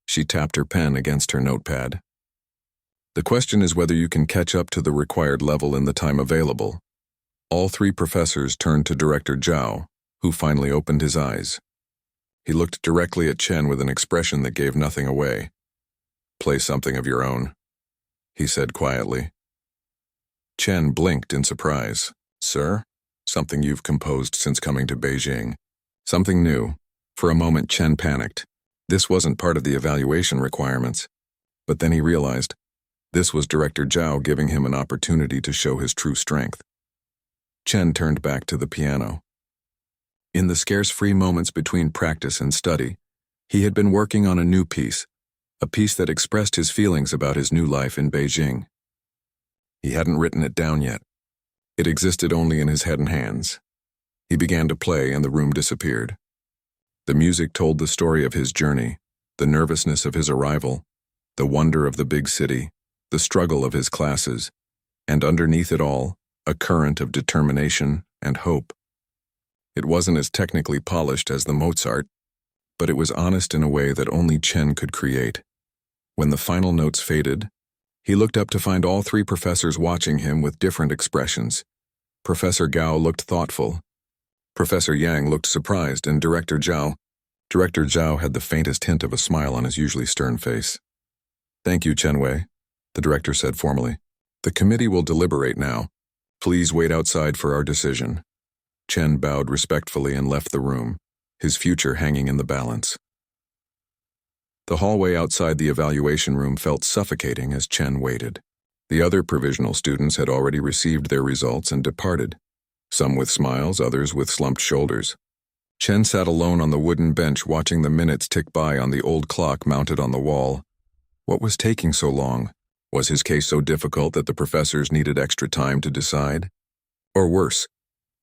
[SPEAKER 1] She tapped her pen against her notepad. "The question is whether you can catch up to the required level in the time available." All 3 professors turned to Director Zhao, who finally opened his eyes. He looked directly at Chen with an expression that gave nothing away. "Play something of your own," he said quietly. Chen blinked in surprise. "Sir? Something you've composed since coming to Beijing." "Something new." For a moment Chen panicked. This wasn't part of the evaluation requirements. But then he realized this was Director Zhao giving him an opportunity to show his true strength. Chen turned back to the piano. In the scarce free moments between practice and study, he had been working on a new piece, a piece that expressed his feelings about his new life in Beijing. He hadn't written it down yet. It existed only in his head and hands. He began to play and the room disappeared. The music told the story of his journey, the nervousness of his arrival, the wonder of the big city, the struggle of his classes, and underneath it all, a current of determination and hope. It wasn't as technically polished as the Mozart, but it was honest in a way that only Chen could create. When the final notes faded, he looked up to find all 3 professors watching him with different expressions. Professor Gao looked thoughtful. Professor Yang looked surprised, and Director Zhao had the faintest hint of a smile on his usually stern face. "Thank you, Chen Wei," the director said formally. "The committee will deliberate now. Please wait outside for our decision." Chen bowed respectfully and left the room, his future hanging in the balance. The hallway outside the evaluation room felt suffocating as Chen waited. The other provisional students had already received their results and departed, some with smiles, others with slumped shoulders. Chen sat alone on the wooden bench watching the minutes tick by on the old clock mounted on the wall. What was taking so long? Was his case so difficult that the professors needed extra time to decide? Or worse,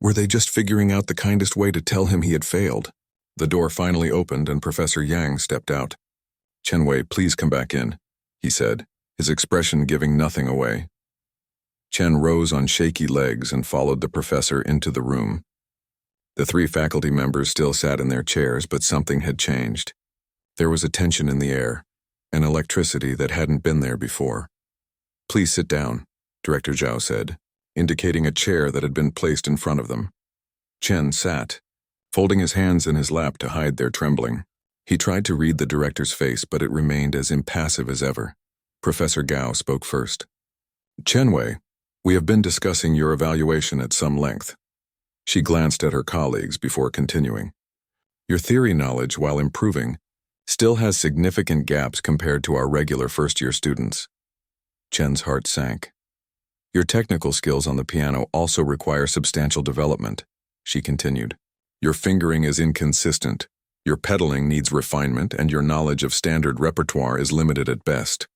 [SPEAKER 1] were they just figuring out the kindest way to tell him he had failed? The door finally opened and Professor Yang stepped out. "Chen Wei, please come back in," he said, his expression giving nothing away. Chen rose on shaky legs and followed the professor into the room. The 3 faculty members still sat in their chairs, but something had changed. There was a tension in the air, an electricity that hadn't been there before. "Please sit down," Director Zhao said, indicating a chair that had been placed in front of them. Chen sat, folding his hands in his lap to hide their trembling. He tried to read the director's face, but it remained as impassive as ever. Professor Gao spoke first. "Chen Wei, we have been discussing your evaluation at some length." She glanced at her colleagues before continuing. "Your theory knowledge, while improving, still has significant gaps compared to our regular first-year students." Chen's heart sank. "Your technical skills on the piano also require substantial development," she continued. "Your fingering is inconsistent, your pedaling needs refinement, and your knowledge of standard repertoire is limited at best."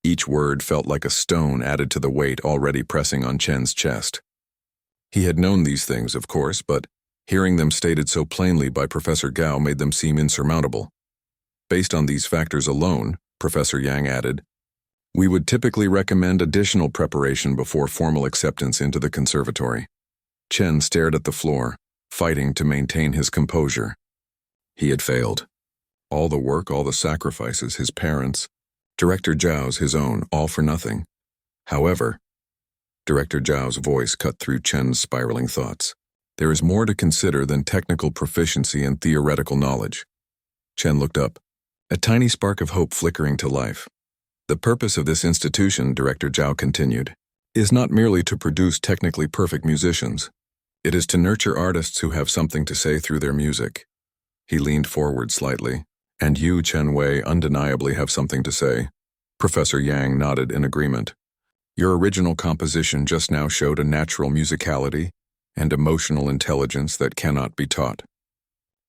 [SPEAKER 1] Each word felt like a stone added to the weight already pressing on Chen's chest. He had known these things, of course, but hearing them stated so plainly by Professor Gao made them seem insurmountable. Based on these factors alone, Professor Yang added, "we would typically recommend additional preparation before formal acceptance into the conservatory." Chen stared at the floor, fighting to maintain his composure. He had failed. All the work, all the sacrifices, his parents, Director Zhao's, his own, all for nothing. However, Director Zhao's voice cut through Chen's spiraling thoughts. "There is more to consider than technical proficiency and theoretical knowledge." Chen looked up, a tiny spark of hope flickering to life. "The purpose of this institution," Director Zhao continued, "is not merely to produce technically perfect musicians. It is to nurture artists who have something to say through their music." He leaned forward slightly. "And you, Chen Wei, undeniably have something to say." Professor Yang nodded in agreement. "Your original composition just now showed a natural musicality and emotional intelligence that cannot be taught.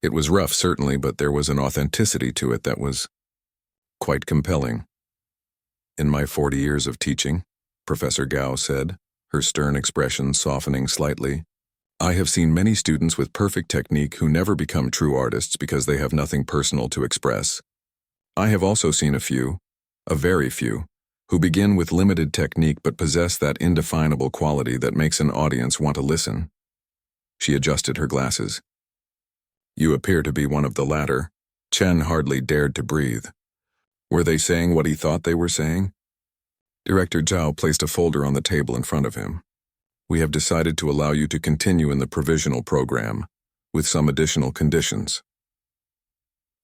[SPEAKER 1] It was rough, certainly, but there was an authenticity to it that was quite compelling." In my 40 years of teaching, Professor Gao said, her stern expression softening slightly, I have seen many students with perfect technique who never become true artists because they have nothing personal to express. I have also seen a very few, who begin with limited technique but possess that indefinable quality that makes an audience want to listen. She adjusted her glasses. You appear to be one of the latter. Chen hardly dared to breathe. Were they saying what he thought they were saying? Director Zhao placed a folder on the table in front of him. We have decided to allow you to continue in the provisional program, with some additional conditions.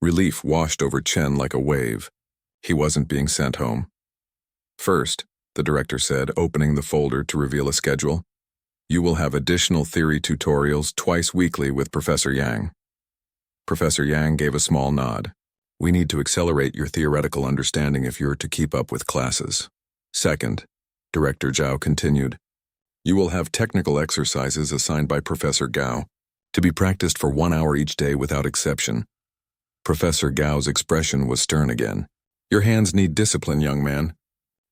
[SPEAKER 1] Relief washed over Chen like a wave. He wasn't being sent home. First, the director said, opening the folder to reveal a schedule, you will have additional theory tutorials twice weekly with Professor Yang. Professor Yang gave a small nod. We need to accelerate your theoretical understanding if you're to keep up with classes. Second, Director Zhao continued, you will have technical exercises assigned by Professor Gao to be practiced for 1 hour each day without exception. Professor Gao's expression was stern again. Your hands need discipline, young man.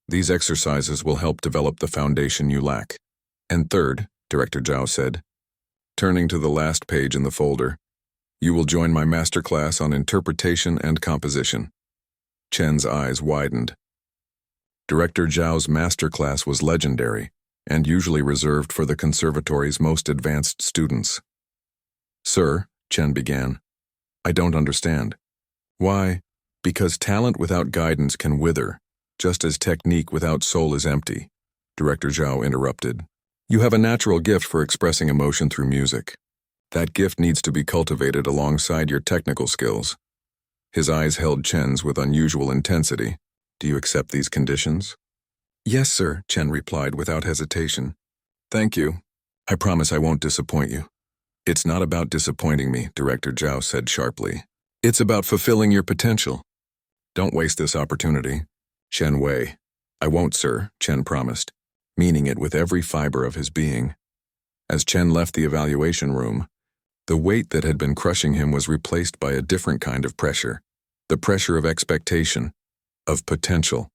[SPEAKER 1] These exercises will help develop the foundation you lack. And third, Director Zhao said, turning to the last page in the folder, you will join my masterclass on interpretation and composition. Chen's eyes widened. Director Zhao's masterclass was legendary and usually reserved for the conservatory's most advanced students. Sir, Chen began, I don't understand. Why? Because talent without guidance can wither, just as technique without soul is empty, Director Zhao interrupted. You have a natural gift for expressing emotion through music. That gift needs to be cultivated alongside your technical skills. His eyes held Chen's with unusual intensity. Do you accept these conditions? Yes, sir, Chen replied without hesitation. Thank you. I promise I won't disappoint you. It's not about disappointing me, Director Zhao said sharply. It's about fulfilling your potential. Don't waste this opportunity. Chen Wei. I won't, sir, Chen promised, meaning it with every fiber of his being. As Chen left the evaluation room, the weight that had been crushing him was replaced by a different kind of pressure, the pressure of expectation, of potential,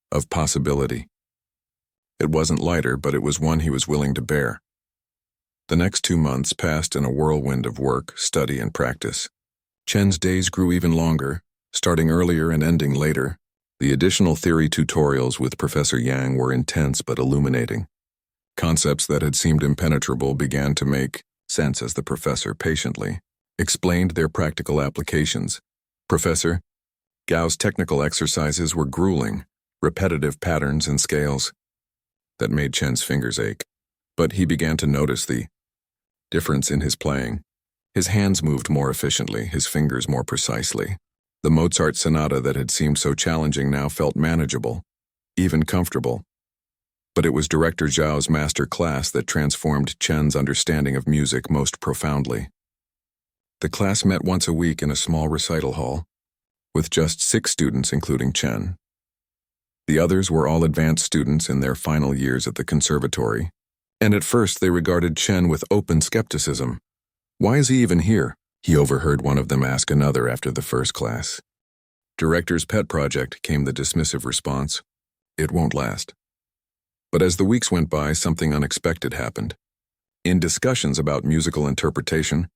[SPEAKER 1] of possibility. It wasn't lighter, but it was one he was willing to bear. The next 2 months passed in a whirlwind of work, study, and practice. Chen's days grew even longer, starting earlier and ending later. The additional theory tutorials with Professor Yang were intense but illuminating. Concepts that had seemed impenetrable began to make sense as the professor patiently explained their practical applications. Professor Gao's technical exercises were grueling, repetitive patterns and scales that made Chen's fingers ache. But he began to notice the difference in his playing. His hands moved more efficiently, his fingers more precisely. The Mozart sonata that had seemed so challenging now felt manageable, even comfortable. But it was Director Zhao's master class that transformed Chen's understanding of music most profoundly. The class met once a week in a small recital hall, with just 6 students including Chen. The others were all advanced students in their final years at the conservatory, and at first they regarded Chen with open skepticism. Why is he even here? He overheard one of them ask another after the first class. Director's pet project, came the dismissive response. It won't last. But as the weeks went by, something unexpected happened. In discussions about musical interpretation,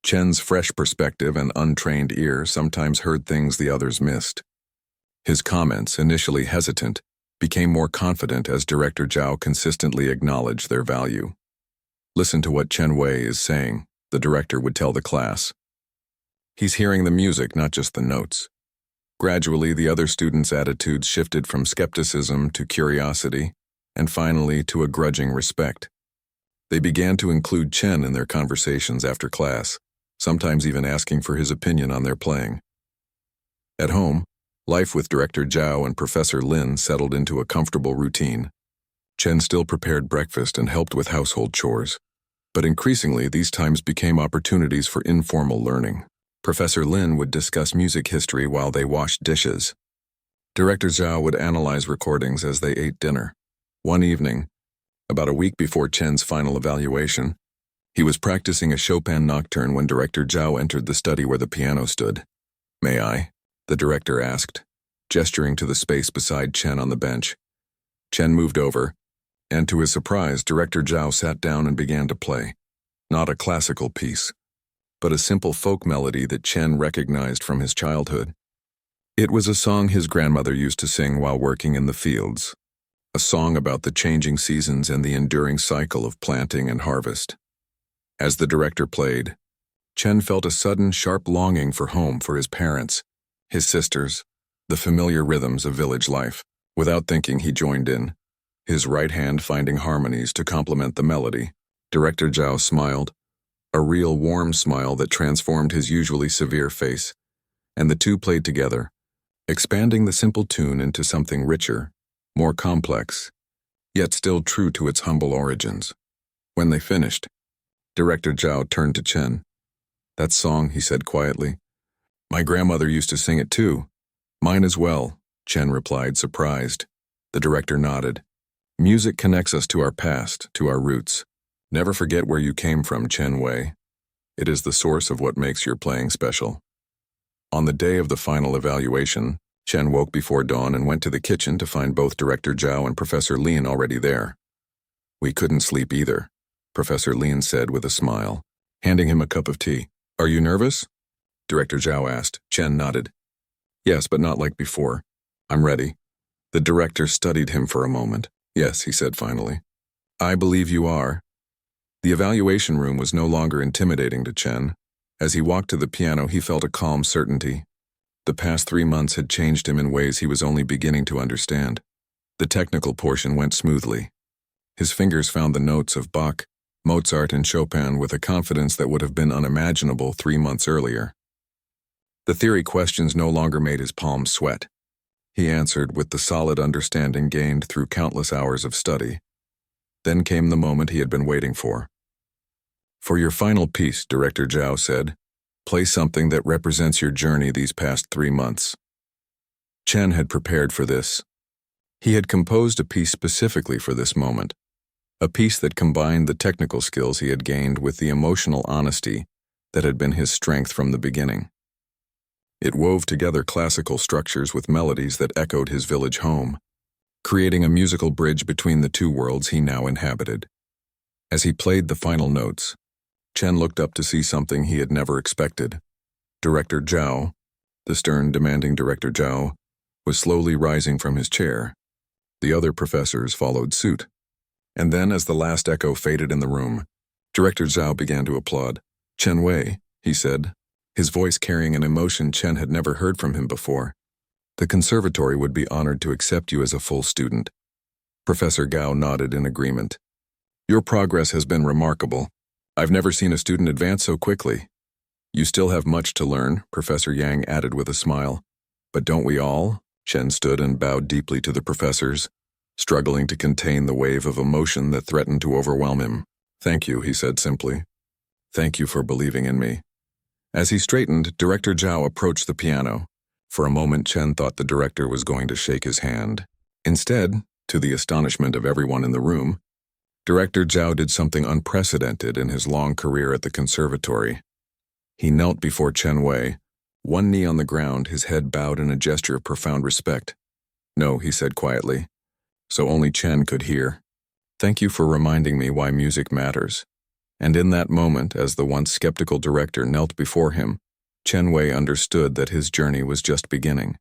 [SPEAKER 1] Chen's fresh perspective and untrained ear sometimes heard things the others missed. His comments, initially hesitant, became more confident as Director Zhao consistently acknowledged their value. Listen to what Chen Wei is saying, the director would tell the class. He's hearing the music, not just the notes. Gradually, the other students' attitudes shifted from skepticism to curiosity, and finally to a grudging respect. They began to include Chen in their conversations after class, sometimes even asking for his opinion on their playing. At home, life with Director Zhao and Professor Lin settled into a comfortable routine. Chen still prepared breakfast and helped with household chores, but increasingly these times became opportunities for informal learning. Professor Lin would discuss music history while they washed dishes. Director Zhao would analyze recordings as they ate dinner. One evening, about a week before Chen's final evaluation, he was practicing a Chopin nocturne when Director Zhao entered the study where the piano stood. May I? The director asked. gesturing to the space beside Chen on the bench. Chen moved over, and to his surprise, Director Zhao sat down and began to play. Not a classical piece, but a simple folk melody that Chen recognized from his childhood. It was a song his grandmother used to sing while working in the fields, a song about the changing seasons and the enduring cycle of planting and harvest. As the director played, Chen felt a sudden, sharp longing for home, for his parents, his sisters, the familiar rhythms of village life. Without thinking, he joined in, his right hand finding harmonies to complement the melody. Director Zhao smiled, a real warm smile that transformed his usually severe face, and the two played together, expanding the simple tune into something richer, more complex, yet still true to its humble origins. When they finished, Director Zhao turned to Chen. "That song," he said quietly. "My grandmother used to sing it too." "Mine as well," Chen replied, surprised. The director nodded. "Music connects us to our past, to our roots. Never forget where you came from, Chen Wei. It is the source of what makes your playing special." On the day of the final evaluation, Chen woke before dawn and went to the kitchen to find both Director Zhao and Professor Lin already there. "We couldn't sleep either," Professor Lin said with a smile, handing him a cup of tea. "Are you nervous?" Director Zhao asked. Chen nodded. "Yes, but not like before. I'm ready." The director studied him for a moment. "Yes," he said finally. "I believe you are." The evaluation room was no longer intimidating to Chen. As he walked to the piano, he felt a calm certainty. The past 3 months had changed him in ways he was only beginning to understand. The technical portion went smoothly. His fingers found the notes of Bach, Mozart, and Chopin with a confidence that would have been unimaginable 3 months earlier. The theory questions no longer made his palms sweat. He answered with the solid understanding gained through countless hours of study. Then came the moment he had been waiting for. "For your final piece," Director Zhao said, "play something that represents your journey these past 3 months." Chen had prepared for this. He had composed a piece specifically for this moment, a piece that combined the technical skills he had gained with the emotional honesty that had been his strength from the beginning. It wove together classical structures with melodies that echoed his village home, creating a musical bridge between the two worlds he now inhabited. As he played the final notes, Chen looked up to see something he had never expected. Director Zhao, the stern, demanding Director Zhao, was slowly rising from his chair. The other professors followed suit. And then, as the last echo faded in the room, Director Zhao began to applaud. "Chen Wei," he said, his voice carrying an emotion Chen had never heard from him before. "The conservatory would be honored to accept you as a full student." Professor Gao nodded in agreement. "Your progress has been remarkable. I've never seen a student advance so quickly." "You still have much to learn," Professor Yang added with a smile. "But don't we all?" Chen stood and bowed deeply to the professors, struggling to contain the wave of emotion that threatened to overwhelm him. "Thank you," he said simply. "Thank you for believing in me." As he straightened, Director Zhao approached the piano. For a moment, Chen thought the director was going to shake his hand. Instead, to the astonishment of everyone in the room, Director Zhao did something unprecedented in his long career at the conservatory. He knelt before Chen Wei, one knee on the ground, his head bowed in a gesture of profound respect. "No," he said quietly, so only Chen could hear. "Thank you for reminding me why music matters." And in that moment, as the once skeptical director knelt before him, Chen Wei understood that his journey was just beginning.